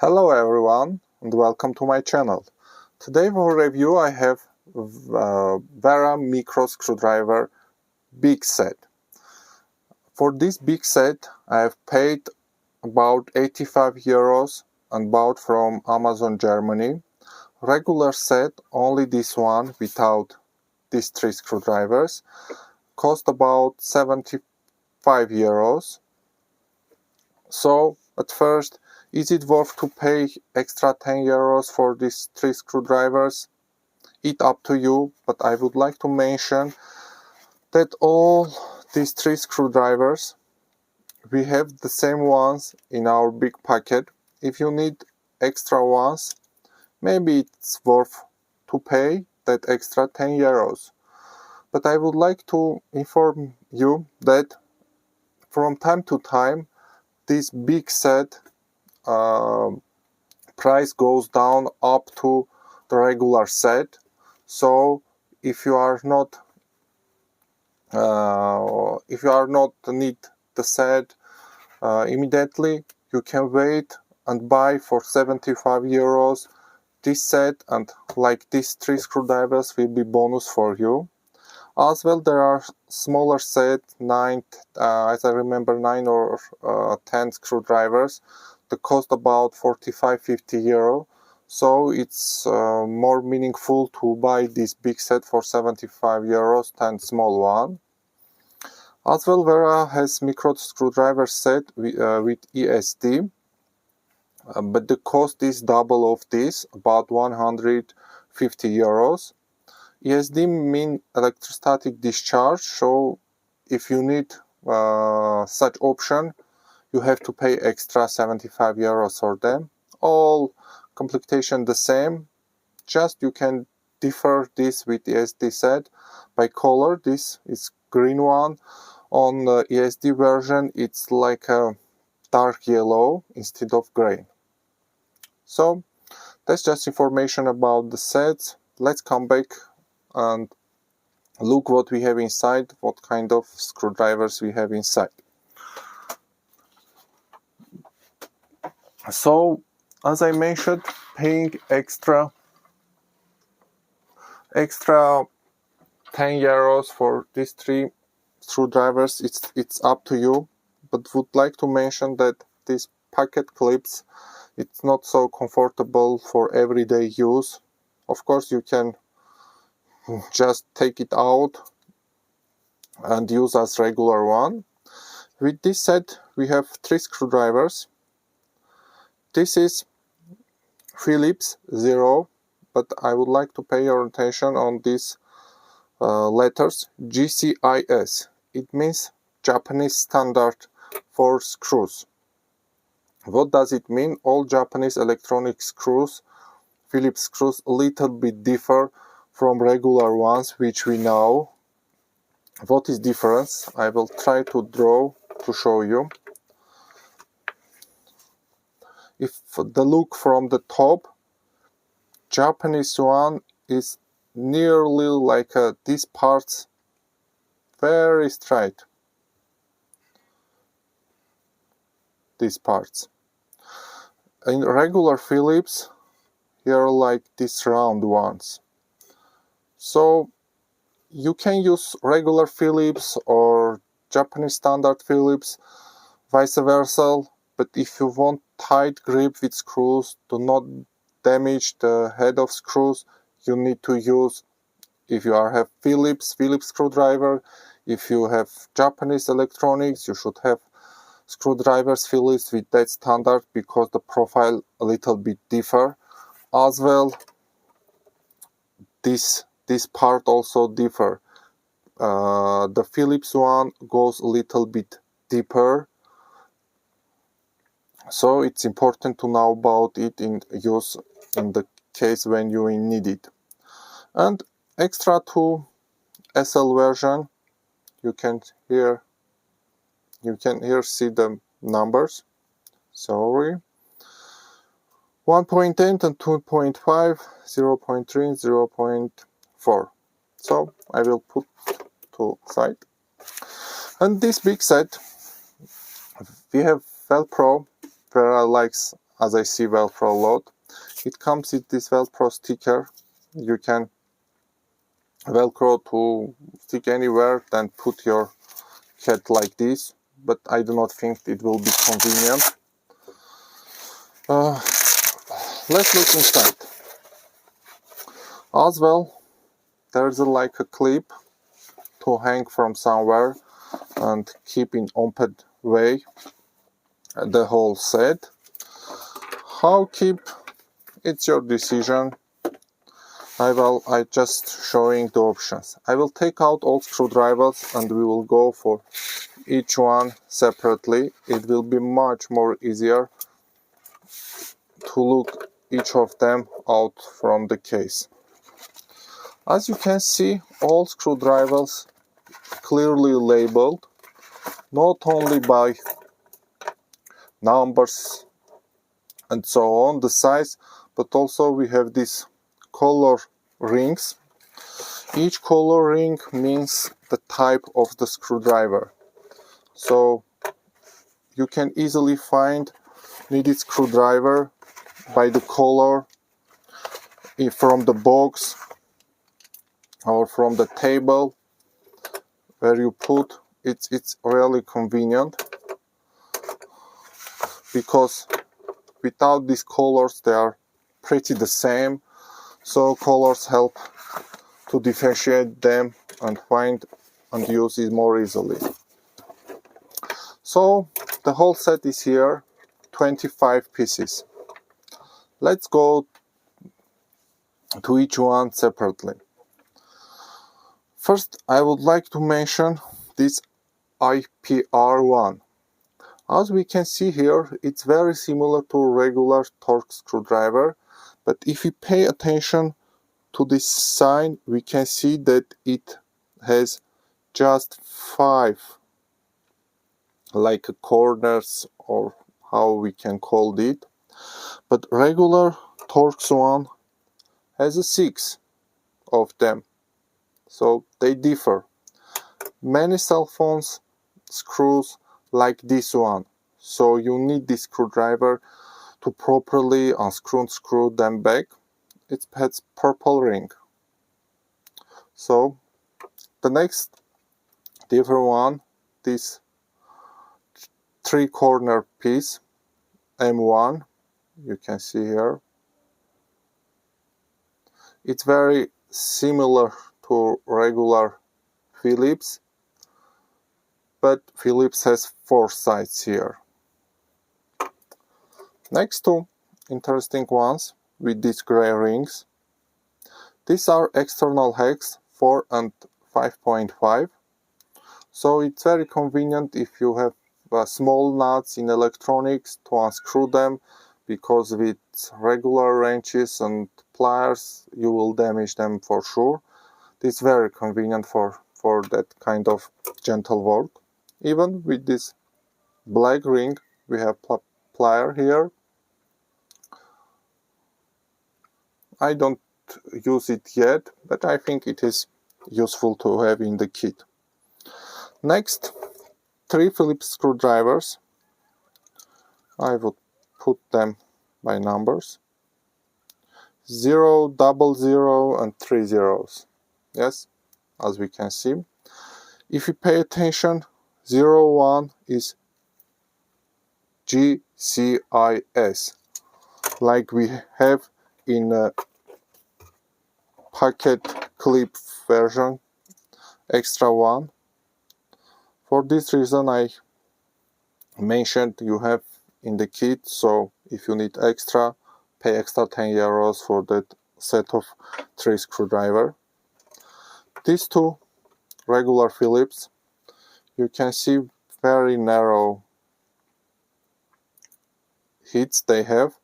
Hello everyone and welcome to my channel. Today for review I have Wera micro screwdriver big set. For this big set I have paid about 85 euros and bought from Amazon Germany. Regular set, only this one without these three screwdrivers, cost about 75 euros. So at first, is it worth to pay extra 10 euros for these three screwdrivers? It's up to you, but I would like to mention that all these three screwdrivers, we have the same ones in our big packet. If you need extra ones, maybe it's worth to pay that extra 10 euros. But I would like to inform you that from time to time, this big set price goes down up to the regular set. So if you are not need the set immediately, you can wait and buy for 75 euros this set, and like these three screwdrivers will be bonus for you. As well, there are smaller set, as I remember, 9 or 10 screwdrivers. The cost about 45-50 euro. So it's more meaningful to buy this big set for 75 euros than small one. As well, Wera has micro screwdriver set with ESD, but the cost is double of this, about 150 euros. ESD mean electrostatic discharge, so if you need such option, you have to pay extra 75 euros for them. All completion the same, just you can differ this with ESD set by color. This is green one. On the ESD version, it's like a dark yellow instead of gray. So that's just information about the sets. Let's come back and look what we have inside, what kind of screwdrivers we have inside. So, as I mentioned, paying extra 10 euros for these three screwdrivers, it's up to you, but would like to mention that these pocket clips, it's not so comfortable for everyday use. Of course, you can just take it out and use as regular one. With this set we have three screwdrivers. This is Philips 0, but I would like to pay your attention on these letters GCIS. It means Japanese standard for screws. What does it mean? All Japanese electronic screws, Philips screws, a little bit differ from regular ones which we know. What is difference? I will try to draw to show you. If the look from the top, Japanese one is nearly like these parts, very straight. These parts. In regular Philips, here are like these round ones. So you can use regular Philips or Japanese standard Philips, vice versa, but if you want tight grip with screws, do not damage the head of screws, you need to use, if you have Philips screwdriver, if you have Japanese electronics, you should have screwdrivers Philips with that standard, because the profile a little bit differ. As well, this part also differ. The Philips one goes a little bit deeper, so it's important to know about it in use in the case when you need it. And extra to SL version, you can here see the numbers. Sorry. 1.8 and 2.5, 0.3, 0.4. So I will put to side. And this big set, we have Velcro. Wera likes as I see Velcro load. It comes with this Velcro sticker. You can Velcro to stick anywhere, then put your cat like this, but I do not think it will be convenient. Let's look inside. As well, there's like a clip to hang from somewhere and keep in open way the whole set. How keep, it's your decision. I just showing the options. I will take out all screwdrivers and we will go for each one separately. It will be much more easier to look each of them out from the case. As you can see, all screwdrivers clearly labeled, not only by numbers and so on, the size, but also we have these color rings. Each color ring means the type of the screwdriver. So you can easily find needed screwdriver by the color from the box or from the table where you put. It's really convenient, because without these colors they are pretty the same. So colors help to differentiate them and find and use it more easily. So the whole set is here, 25 pieces. Let's go to each one separately. First, I would like to mention this IPR1. As we can see here, it's very similar to a regular Torx screwdriver, but if we pay attention to this sign, we can see that it has just 5 like corners, or how we can call it, but regular Torx one has a 6 of them, so they differ. Many cell phones screws like this one, so you need this screwdriver to properly unscrew and screw them back. It has purple ring. So the next different one, this 3-corner piece, M1, you can see here. It's very similar to regular Philips, but Philips has 4 sides here. Next two interesting ones with these gray rings. These are external hex 4 and 5.5. So it's very convenient if you have small nuts in electronics to unscrew them, because with regular wrenches and pliers you will damage them for sure. It's very convenient for that kind of gentle work. Even with this black ring, we have plier here. I don't use it yet, but I think it is useful to have in the kit. Next, 3 Phillips screwdrivers. I would put them by numbers. 0, 00, and 3 zeros. Yes, as we can see. If you pay attention, 01 is GCIS, like we have in a packet clip version, extra one. For this reason I mentioned you have in the kit, so if you need extra, pay extra 10 euros for that set of 3 screwdriver. These 2 regular Phillips, you can see very narrow hits they have,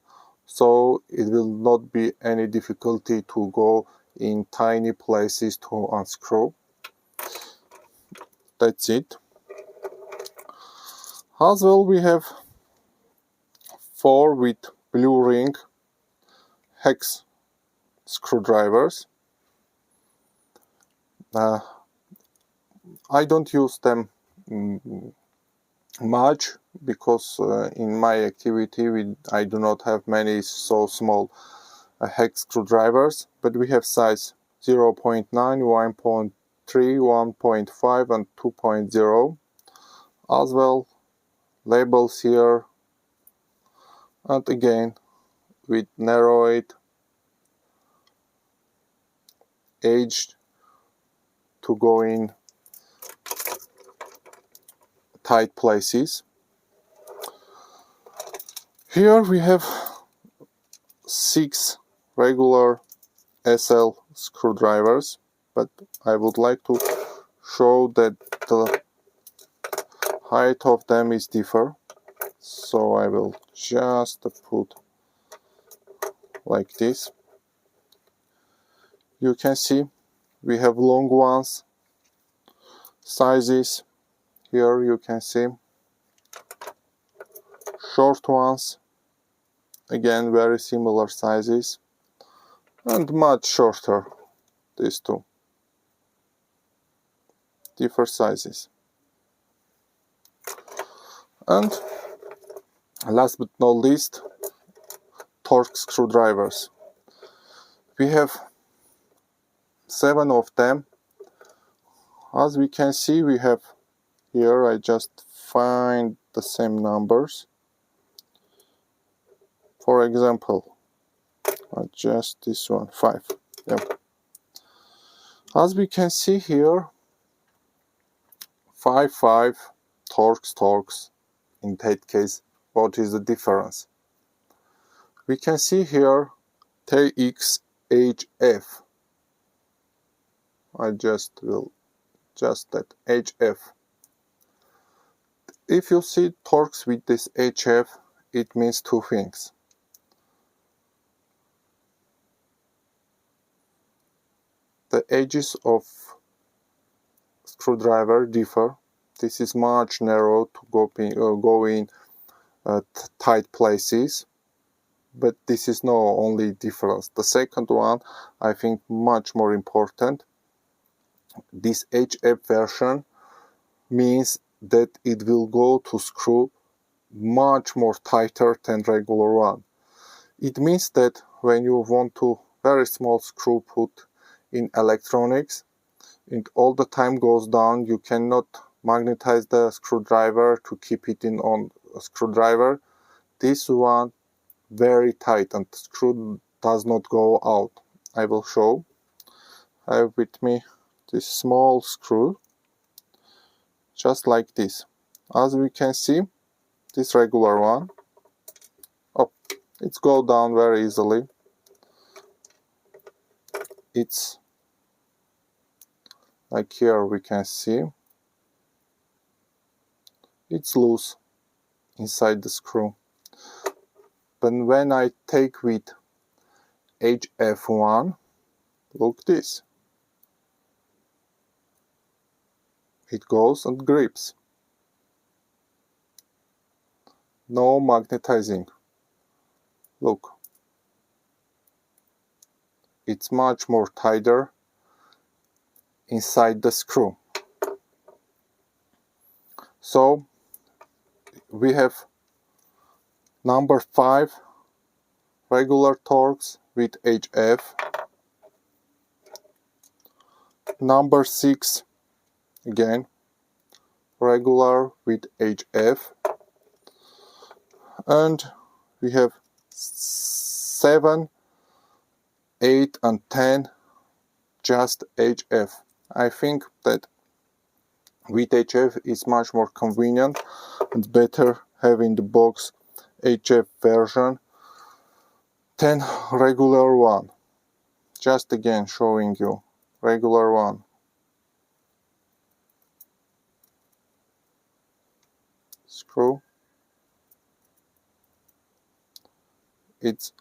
so it will not be any difficulty to go in tiny places to unscrew. That's it. As well, we have 4 with blue ring hex screwdrivers. I don't use them much because in my activity I do not have many so small hex screwdrivers, but we have size 0.9, 1.3, 1.5 and 2.0, as well labels here, and again with narrowed edge to go in tight places. Here we have 6 regular SL screwdrivers, but I would like to show that the height of them is different, so I will just put like this. You can see we have long ones, sizes here, you can see short ones, again very similar sizes, and much shorter, these two, different sizes. And last but not least, Torx screwdrivers. We have 7 of them. As we can see, we have here, I just find the same numbers. For example, just this one, 5. Yep. As we can see here, 5, 5, Torx. In that case, what is the difference? We can see here Torx HF. I just will just that HF. If you see Torx with this HF, it means 2 things. The edges of screwdriver differ. This is much narrow to go in tight places, but this is no only difference. The second one, I think much more important. This HF version means that it will go to screw much more tighter than regular one. It means that when you want to very small screw put in electronics, it all the time goes down, you cannot magnetize the screwdriver to keep it in on a screwdriver. This one very tight and screw does not go out. I will show. I have with me this small screw, just like this. As we can see, this regular one, oh, it's go down very easily. It's like here we can see it's loose inside the screw. But when I take with HF1, look this. It goes and grips. No magnetizing. Look. It's much more tighter inside the screw. So we have number 5 regular Torx with HF, number 6 again regular with HF, and we have 7, 8 and 10 just HF. I think that with HF is much more convenient and better having the box HF version than regular one. Just again showing you regular one. Screw. It's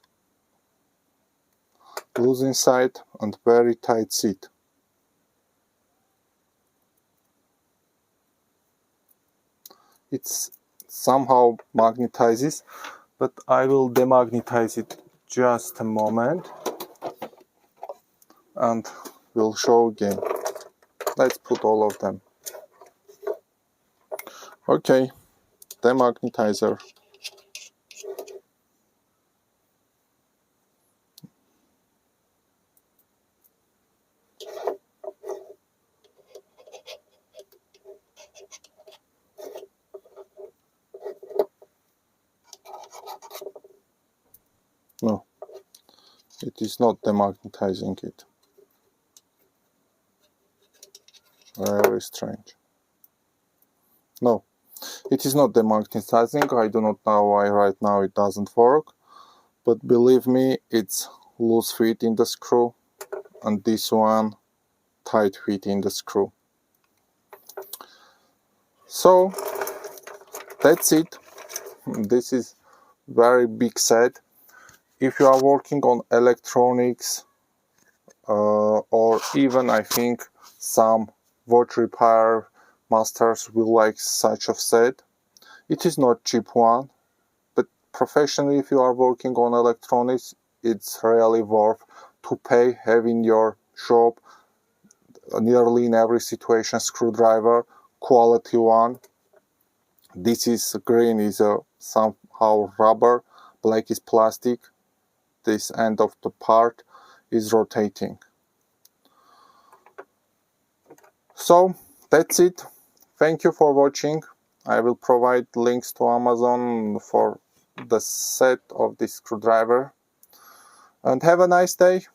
loose inside and very tight seat. It's somehow magnetizes, but I will demagnetize it just a moment and we'll show again. Let's put all of them. Okay, demagnetizer. No, it is not demagnetizing it. Very strange. No, it is not demagnetizing. I do not know why right now it doesn't work, but believe me, it's loose fit in the screw, and this one tight fit in the screw. So that's it. This is very big set. If you are working on electronics, or even I think some watch repair masters will like such a set. It is not cheap one, but professionally, if you are working on electronics, it's really worth to pay, have in your shop nearly in every situation screwdriver, quality one. This is green is somehow rubber, black is plastic. This end of the part is rotating. So that's it. Thank you for watching. I will provide links to Amazon for the set of this screwdriver. And have a nice day.